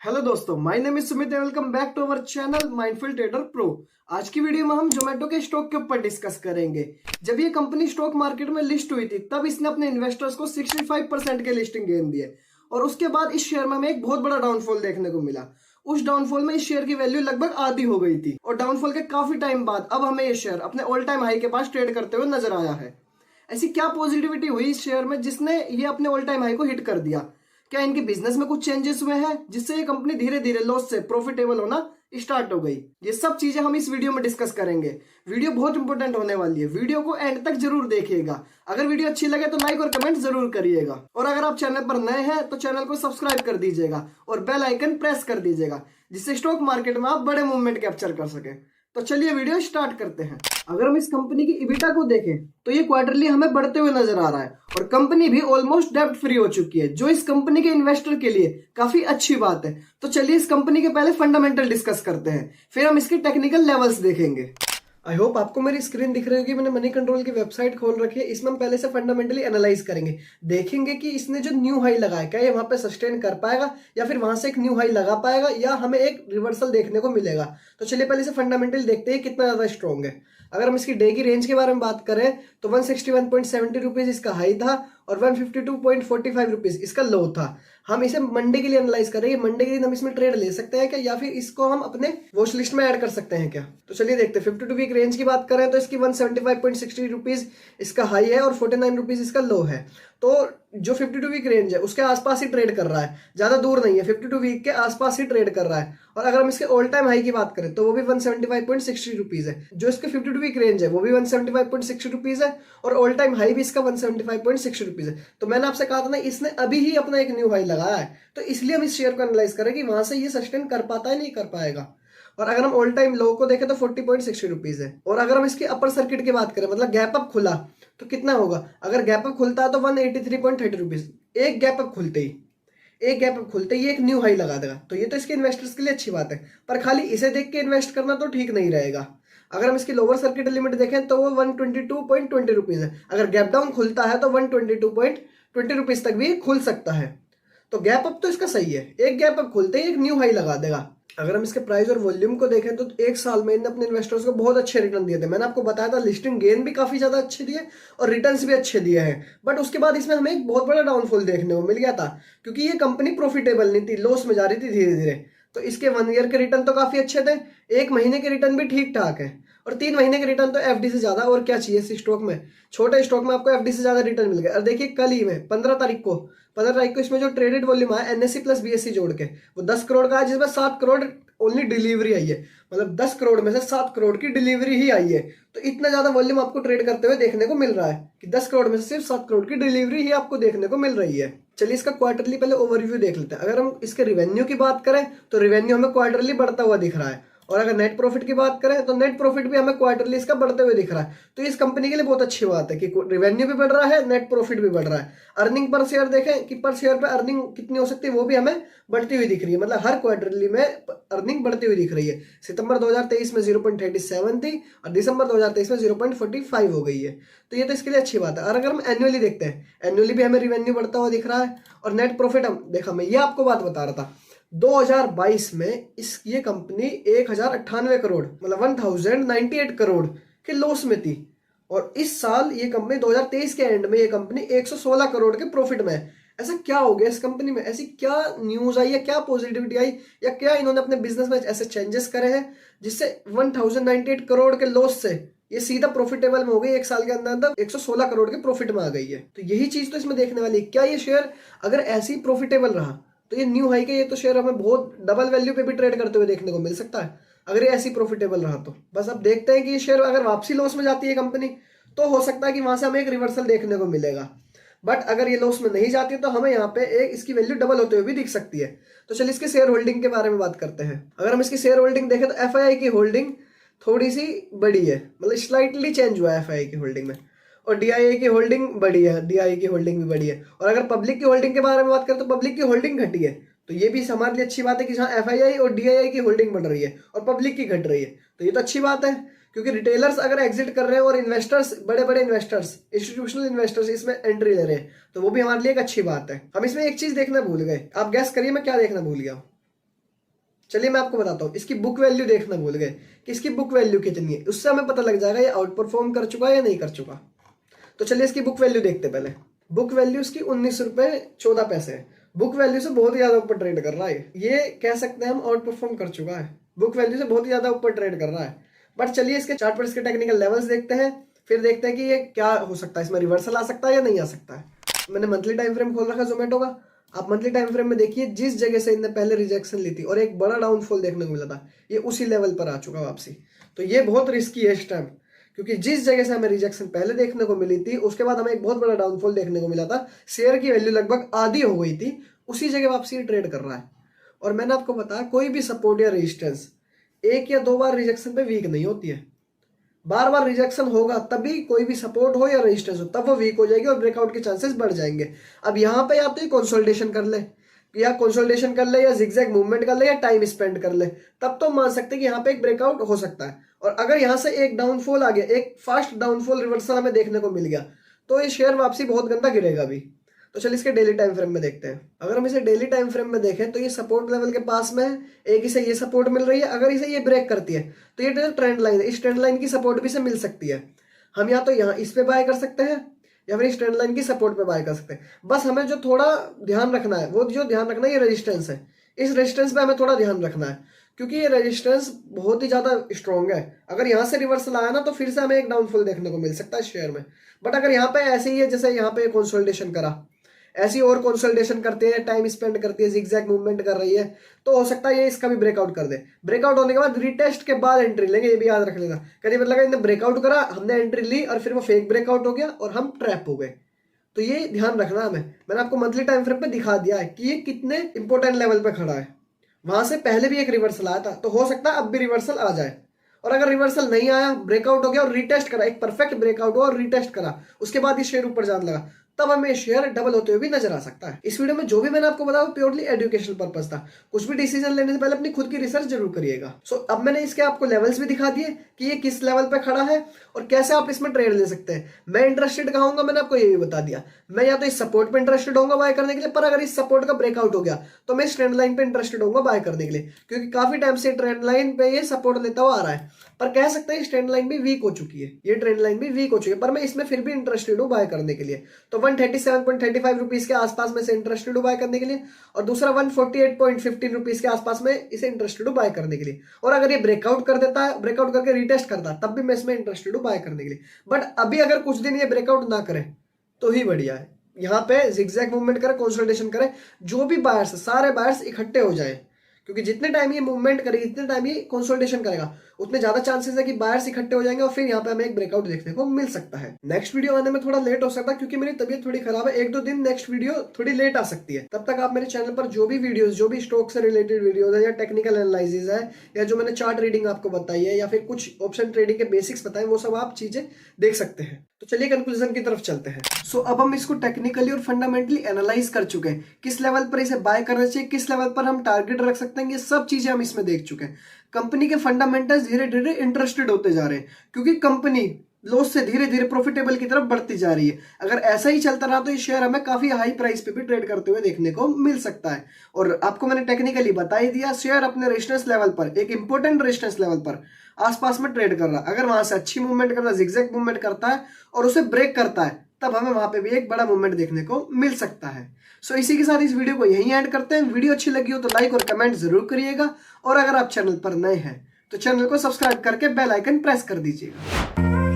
Hello दोस्तों, my name is Sumit and welcome back to our channel Mindful Trader Pro. आज की video में हम जोमेटो के स्टॉक के ऊपर डिस्कस करेंगे। जब ये कंपनी स्टॉक मार्केट में लिस्ट हुई थी तब इसने अपने इन्वेस्टर्स को 65% के लिस्टिंग गेन दिए और उसके बाद इस शेयर में हमें एक बहुत बड़ा डाउनफॉल देखने को मिला। उस डाउनफॉल में इस शेयर की वैल्यू लगभग आधी हो गई थी और डाउनफॉल के काफी टाइम बाद अब हमें ये शेयर अपने ऑल टाइम हाई के पास ट्रेड करते हुए नजर आया है। ऐसी क्या पॉजिटिविटी हुई इस शेयर में जिसने ये अपने ऑल टाइम हाई को हिट कर दिया? क्या इनके बिजनेस में कुछ चेंजेस हुए हैं जिससे ये कंपनी धीरे धीरे लॉस से प्रॉफिटेबल होना स्टार्ट हो गई? ये सब चीजें हम इस वीडियो में डिस्कस करेंगे। वीडियो बहुत इंपॉर्टेंट होने वाली है, वीडियो को एंड तक जरूर देखिएगा। अगर वीडियो अच्छी लगे तो लाइक और कमेंट जरूर करिएगा और अगर आप चैनल पर नए हैं तो चैनल को सब्सक्राइब कर दीजिएगा और बेल आइकन प्रेस कर दीजिएगा जिससे स्टॉक मार्केट में आप बड़े मूवमेंट कैप्चर कर सके। तो चलिए वीडियो स्टार्ट करते हैं। अगर हम इस कंपनी की इबिटा को देखें तो ये क्वार्टरली हमें बढ़ते हुए नजर आ रहा है और कंपनी भी ऑलमोस्ट डेब्ट फ्री हो चुकी है, जो इस कंपनी के इन्वेस्टर के लिए काफी अच्छी बात है। तो चलिए इस कंपनी के पहले फंडामेंटल डिस्कस करते हैं, फिर हम इसके टेक्निकल लेवल्स देखेंगे। आई होप आपको मेरी स्क्रीन दिख रही होगी। मैंने मनी कंट्रोल की वेबसाइट खोल रखी है। इसमें हम पहले से फंडामेंटली एनालाइज करेंगे, देखेंगे कि इसने जो न्यू हाई लगाया क्या ये वहां पे सस्टेन कर पाएगा या फिर वहां से एक न्यू हाई लगा पाएगा या हमें एक रिवर्सल देखने को मिलेगा। तो चलिए पहले से फंडामेंटली देखते हैं कितना ज्यादा स्ट्रॉन्ग है। अगर हम इसकी डे की रेंज के बारे में बात करें तो 161.70 रुपीज इसका हाई था और 152.45 रुपीज इसका लो था। हम इसे मंडे के लिए एनालाइज करेंगे। मंडे के दिन हम इसमें ट्रेड ले सकते हैं क्या या फिर इसको हम अपने वॉच लिस्ट में ऐड कर सकते हैं क्या? तो चलिए देखते हैं। 52 वीक रेंज की बात करें तो इसकी 175.60 रुपीज इसका हाई है और 49 रुपीज इसका लो है। तो जो 52 वीक रेंज है उसके आसपास ही ट्रेड कर रहा है, ज्यादा दूर नहीं है, 52 वीक के आसपास ही ट्रेड कर रहा है। और अगर हम इसके ऑल टाइम हाई की बात करें तो वो भी 175.60 रुपीज है। जो इसके 52 वीक रेंज है वो भी 175.60 रुपीज है और ऑल टाइम हाई भी इसका 175.60 रुपीज है। तो मैंने आपसे कहा था ना, इसने अभी ही अपना एक न्यू हाई लगाया है, तो इसलिए हम इस शेयर को एनालाइज करें कि वहां से ये सस्टेन कर पाता है नहीं कर पाएगा। और अगर हम ऑल टाइम लो को देखें तो 40.60 रुपीज है। और अगर हम इसके अपर सर्किट की बात करें, मतलब गैप अप खुला, तो कितना होगा? अगर गैप अप खुलता है तो 183.30 रुपीज। एक गैप अप खुलते ही ये एक न्यू हाई लगा देगा। तो ये तो इसके इन्वेस्टर्स के लिए अच्छी बात है, पर खाली इसे देख के इन्वेस्ट करना तो ठीक नहीं रहेगा। अगर हम इसकी लोअर सर्किट लिमिट देखें तो वो 122.20 रुपीज है। अगर गैप डाउन खुलता है तो 122.20 रुपीज तक भी खुल सकता है। तो गैप अप तो इसका सही है, एक गैप अप खुलते ही एक न्यू हाई लगा देगा। अगर हम इसके प्राइस और वॉल्यूम को देखें तो एक साल में इन्होंने अपने इन्वेस्टर्स को बहुत अच्छे रिटर्न दिए थे। मैंने आपको बताया था लिस्टिंग गेन भी काफी ज्यादा अच्छे दिए और रिटर्न्स भी अच्छे दिए हैं। बट उसके बाद इसमें हमें एक बहुत बड़ा डाउनफॉल देखने को मिल गया था क्योंकि ये कंपनी प्रॉफिटेबल नहीं थी, लॉस में जा रही थी धीरे धीरे। तो इसके 1 ईयर के रिटर्न तो काफी अच्छे थे, 1 महीने के रिटर्न भी ठीक ठाक है और 3 महीने के रिटर्न तो एफडी से ज्यादा और क्या चाहिए इस स्टॉक में। छोटे स्टॉक में आपको एफडी से ज्यादा रिटर्न मिल गया। और देखिए कल ही में 15 तारीख को इसमें जो ट्रेडेड वॉल्यूम आया एनएससी प्लस बीएससी जोड़ के वो 10 करोड़ का है, जिसमें 7 करोड़ ओनली डिलीवरी आई है। मतलब 10 करोड़ में से 7 करोड़ की डिलीवरी ही आई है। तो इतना ज्यादा वॉल्यूम आपको ट्रेड करते हुए देखने को मिल रहा है कि 10 करोड़ में से सिर्फ 7 करोड़ की डिलीवरी ही आपको देखने को मिल रही है। चलिए इसका क्वार्टरली पहले ओवरव्यू देख लेते हैं। अगर हम इसके रिवेन्यू की बात करें तो रिवेन्यू हमें क्वार्टरली बढ़ता हुआ दिख रहा है और अगर नेट प्रॉफिट की बात करें तो नेट प्रॉफिट भी हमें क्वार्टरली इसका बढ़ते हुए दिख रहा है। तो इस कंपनी के लिए बहुत अच्छी बात है कि रिवेन्यू भी बढ़ रहा है, नेट प्रॉफिट भी बढ़ रहा है। अर्निंग पर शेयर देखें कि पर शेयर पे अर्निंग कितनी हो सकती है, वो भी हमें बढ़ती हुई दिख रही है। मतलब हर क्वार्टरली में अर्निंग बढ़ती हुई दिख रही है। सितंबर 2023 में 0.37 थी और दिसंबर 2023 में 0.45 हो गई है। तो ये तो इसके लिए अच्छी बात है। और अगर हम एनुअली देखते हैं, एनुअली भी हमें रिवेन्यू बढ़ता हुआ दिख रहा है और नेट प्रॉफिट हम देखा, मैं ये आपको बात बता रहा था 2022 में ये कंपनी 1098 करोड़ मतलब 1098 करोड़ के लॉस में थी और इस साल ये कंपनी 2023 के एंड में ये कंपनी 116 करोड़ के प्रॉफिट में है। ऐसा क्या हो गया इस कंपनी में? ऐसी क्या न्यूज आई या क्या पॉजिटिविटी आई या क्या इन्होंने अपने बिजनेस में ऐसे चेंजेस करे हैं जिससे 1098 करोड़ के लॉस से ये सीधा प्रॉफिटेबल में हो गई? एक साल के अंदर 116 करोड़ के प्रॉफिट में आ गई है। तो यही चीज तो इसमें देखने वाली है। क्या ये शेयर अगर ऐसे ही प्रॉफिटेबल रहा तो ये न्यू हाई के ये तो शेयर हमें बहुत डबल वैल्यू पे भी ट्रेड करते हुए देखने को मिल सकता है अगर ये ऐसी प्रॉफिटेबल रहा तो। बस अब देखते हैं कि ये शेयर अगर वापसी लॉस में जाती है कंपनी तो हो सकता है कि वहां से हमें एक रिवर्सल देखने को मिलेगा। बट अगर ये लॉस में नहीं जाती तो हमें यहाँ पे एक इसकी वैल्यू डबल होते हुए भी दिख सकती है। तो चलिए इसके शेयर होल्डिंग के बारे में बात करते हैं। अगर हम इसकी शेयर होल्डिंग देखें तो एफआईआई की होल्डिंग थोड़ी सी बड़ी है, मतलब स्लाइटली चेंज हुआ है एफआईआई की होल्डिंग में। और डीआईए की होल्डिंग बड़ी है, डीआईए की होल्डिंग भी बड़ी है। और अगर पब्लिक की होल्डिंग के बारे में बात करें तो पब्लिक की होल्डिंग घटी है। तो ये भी हमारे लिए अच्छी बात है कि जहां एफआईआई और डीआईआई की होल्डिंग बढ़ रही है और पब्लिक की घट रही है, तो ये तो अच्छी बात है क्योंकि रिटेलर्स अगर एग्जिट कर रहे हैं और इन्वेस्टर्स, बड़े बड़े इन्वेस्टर्स, इंस्टीट्यूशनल इन्वेस्टर्स इसमें एंट्री ले रहे हैं, तो वो भी हमारे लिए एक अच्छी बात है। हम इसमें एक चीज देखना भूल गए, आप गैस करिए मैं क्या देखना भूल गया। चलिए मैं आपको बताता हूँ, इसकी बुक वैल्यू देखना भूल गए कि इसकी बुक वैल्यू कितनी है, उससे हमें पता लग जाएगा ये आउट परफॉर्म कर चुका है या नहीं कर चुका। तो चलिए इसकी बुक वैल्यू देखते पहले। बुक वैल्यू इसकी 19 रुपये 14 पैसे है। बुक वैल्यू से बहुत ही ज्यादा ऊपर ट्रेड कर रहा है, ये कह सकते हैं हम आउट परफॉर्म कर चुका है, बुक वैल्यू से बहुत ही ज्यादा ऊपर ट्रेड कर रहा है। बट चलिए इसके चार्ट पर इसके टेक्निकल लेवल्स देखते हैं, फिर देखते हैं कि ये क्या हो सकता है, इसमें रिवर्सल आ सकता है या नहीं आ सकता है। मैंने मंथली टाइम फ्रेम खोल रखा जोमेटो का। आप मंथली टाइम फ्रेम में देखिए, जिस जगह से इनने पहले रिजेक्शन ली थी और एक बड़ा डाउनफॉल देखने को मिला था, ये उसी लेवल पर आ चुका वापसी। तो ये बहुत रिस्की है इस टाइम, क्योंकि जिस जगह से हमें रिजेक्शन पहले देखने को मिली थी, उसके बाद हमें एक बहुत बड़ा डाउनफॉल देखने को मिला था, शेयर की वैल्यू लगभग आधी हो गई थी, उसी जगह वापसी ट्रेड कर रहा है। और मैंने आपको बताया कोई भी सपोर्ट या रेजिस्टेंस 1 या 2 बार रिजेक्शन पे वीक नहीं होती है, बार बार रिजेक्शन होगा तभी कोई भी सपोर्ट हो या रेजिस्टेंस हो तब वो वीक हो जाएगी और ब्रेकआउट के चांसेस बढ़ जाएंगे। अब यहाँ पे या तो ये कंसोलिडेशन कर ले या जिगजैग मूवमेंट कर ले या टाइम स्पेंड कर ले, तब तो मान सकते हैं कि यहाँ पे एक ब्रेकआउट हो सकता है। और अगर यहाँ से एक डाउनफॉल आ गया, एक फास्ट डाउनफॉल रिवर्सल हमें देखने को मिल गया, तो ये शेयर वापसी बहुत गंदा गिरेगा अभी। तो चलिए इसके डेली टाइम फ्रेम में देखते हैं। अगर हम इसे डेली टाइम फ्रेम में देखें तो ये सपोर्ट लेवल के पास में है, एक इसे ये सपोर्ट मिल रही है, अगर इसे ये ब्रेक करती है तो ये ट्रेंड लाइन है, इस ट्रेंड लाइन की सपोर्ट भी इसे मिल सकती है। हम या तो यहाँ इस पे बाय कर सकते हैं या फिर इस ट्रेंड लाइन की सपोर्ट पे बाय कर सकते हैं। बस हमें जो थोड़ा ध्यान रखना है, वो जो ध्यान रखना है ये रेजिस्टेंस है, इस रेजिस्टेंस पे हमें थोड़ा ध्यान रखना है, क्योंकि ये रेजिस्टेंस बहुत ही ज्यादा स्ट्रॉन्ग है। अगर यहाँ से रिवर्सल आया ना तो फिर से हमें एक डाउनफॉल देखने को मिल सकता है शेयर में। बट अगर यहाँ पे ऐसे ही है जैसे यहाँ पे कंसोलिडेशन करा, ऐसी और कंसोलिडेशन करती है, टाइम स्पेंड करती है, जिगजैग मूवमेंट कर रही है, तो हो सकता है ये इसका भी ब्रेकआउट कर दे। ब्रेकआउट होने के बाद रिटेस्ट के बाद एंट्री लेंगे, ये भी याद रख लेना। कभी मतलब इन्हें ब्रेकआउट करा, हमने एंट्री ली और फिर वो फेक ब्रेकआउट हो गया और हम ट्रैप हो गए। तो ये ध्यान रखना हमें। मैंने आपको मंथली टाइम फ्रेम पे दिखा दिया है कि ये कितने इंपॉर्टेंट लेवल पे खड़ा है। वहां से पहले भी एक रिवर्सल आया था, तो हो सकता है अब भी रिवर्सल आ जाए। और अगर रिवर्सल नहीं आया, ब्रेकआउट हो गया और रिटेस्ट करा, एक परफेक्ट ब्रेकआउट हुआ और रिटेस्ट करा, उसके बाद ये शेयर ऊपर जाने लगा, तब हमें शेयर डबल होते हुए भी नजर आ सकता है। इस वीडियो में जो भी मैंने आपको बताया वो प्योरली एजुकेशनल पर्पस था। कुछ भी डिसीजन लेने से पहले अपनी खुद की रिसर्च जरूर करिएगा। सो अब मैंने इसके आपको लेवल्स भी दिखा दिए कि ये किस लेवल पे खड़ा है और कैसे आप इसमें ट्रेड ले सकते हैं। मैं इंटरेस्टेड कहाँ होऊंगा, मैंने आपको ये भी बता दिया। मैं या तो इस सपोर्ट पे इंटरेस्टेड होऊंगा बाय करने के लिए, पर अगर इस सपोर्ट का ब्रेकआउट हो गया तो मैं इस ट्रेंड लाइन पे इंटरेस्टेड होऊंगा बाय करने के लिए, क्योंकि काफी टाइम से ट्रेंड लाइन पे ये सपोर्ट लेता हुआ आ रहा है। पर कह सकते हैं इस ट्रेंड लाइन भी वीक हो चुकी है, ये ट्रेंड लाइन भी वीक हो चुकी है, पर मैं इसमें फिर भी इंटरेस्टेड हूँ बाय करने के लिए। तो 137.35 रुपीज के आसपास में से इंटरेस्टेड हूँ बाय करने के लिए, और दूसरा 148.15 रुपीज के आसपास में इसे इंटरेस्टेड हूँ बाय करने के लिए। और अगर ये ब्रेकआउट कर देता है, ब्रेकआउट करके रिटेस्ट करता है, तब भी मैं इसमें इंटरेस्टेड हूँ बाय करने के लिए। बट अभी अगर कुछ दिन ये ब्रेकआउट ना करे तो ही बढ़िया है, यहाँ पे जिगजैग मूवमेंट करे, कंसोलिडेशन करे, जो भी बायर्स सारे बायर्स इकट्ठे हो जाए, क्योंकि जितने टाइम ये मूवमेंट करेगी, जितने टाइम ये कंसोलिडेशन करेगा, उतने ज्यादा चांसेस है कि बायर्स इकट्ठे हो जाएंगे और फिर यहाँ पे हमें एक ब्रेकआउट देखने को मिल सकता है। नेक्स्ट वीडियो आने में थोड़ा लेट हो सकता है क्योंकि मेरी तबीयत थोड़ी खराब है, 1-2 दिन नेक्स्ट वीडियो थोड़ी लेट आ सकती है। तब तक आप मेरे चैनल पर जो भी वीडियोस, जो भी स्टॉक से रिलेटेड वीडियोस है या टेक्निकल एनालिसिस है या जो मैंने चार्ट रीडिंग आपको बताई है या फिर कुछ ऑप्शन ट्रेडिंग के बेसिक्स बताए, वो सब आप चीजें देख सकते हैं। तो चलिए कंक्लूजन की तरफ चलते हैं। सो अब हम इसको टेक्निकली और फंडामेंटली एनालाइज कर चुके हैं, किस लेवल पर इसे बाय करना चाहिए, किस लेवल पर हम टारगेट रख सकते हैं, ये सब चीजें हम इसमें देख चुके हैं। कंपनी के फंडामेंटल्स धीरे धीरे इंटरेस्टेड होते जा रहे हैं, क्योंकि कंपनी लॉस से धीरे धीरे प्रॉफिटेबल की तरफ बढ़ती जा रही है। अगर ऐसा ही चलता रहा तो ये शेयर हमें काफी हाई प्राइस पे भी ट्रेड करते हुए देखने को मिल सकता है। और आपको मैंने टेक्निकली बता ही दिया, शेयर अपने रेजिस्टेंस लेवल पर, एक इंपॉर्टेंट रेजिस्टेंस लेवल पर आसपास में ट्रेड कर रहा है। अगर वहां से अच्छी मूवमेंट करता है, जिगजैग मूवमेंट करता है और उसे ब्रेक करता है, तब हमें वहां पे भी एक बड़ा मूवमेंट देखने को मिल सकता है। सो इसी के साथ इस वीडियो को यहीं एंड करते हैं। वीडियो अच्छी लगी हो तो लाइक और कमेंट जरूर करिएगा, और अगर आप चैनल पर नए हैं तो चैनल को सब्सक्राइब करके बेल आइकन प्रेस कर दीजिएगा।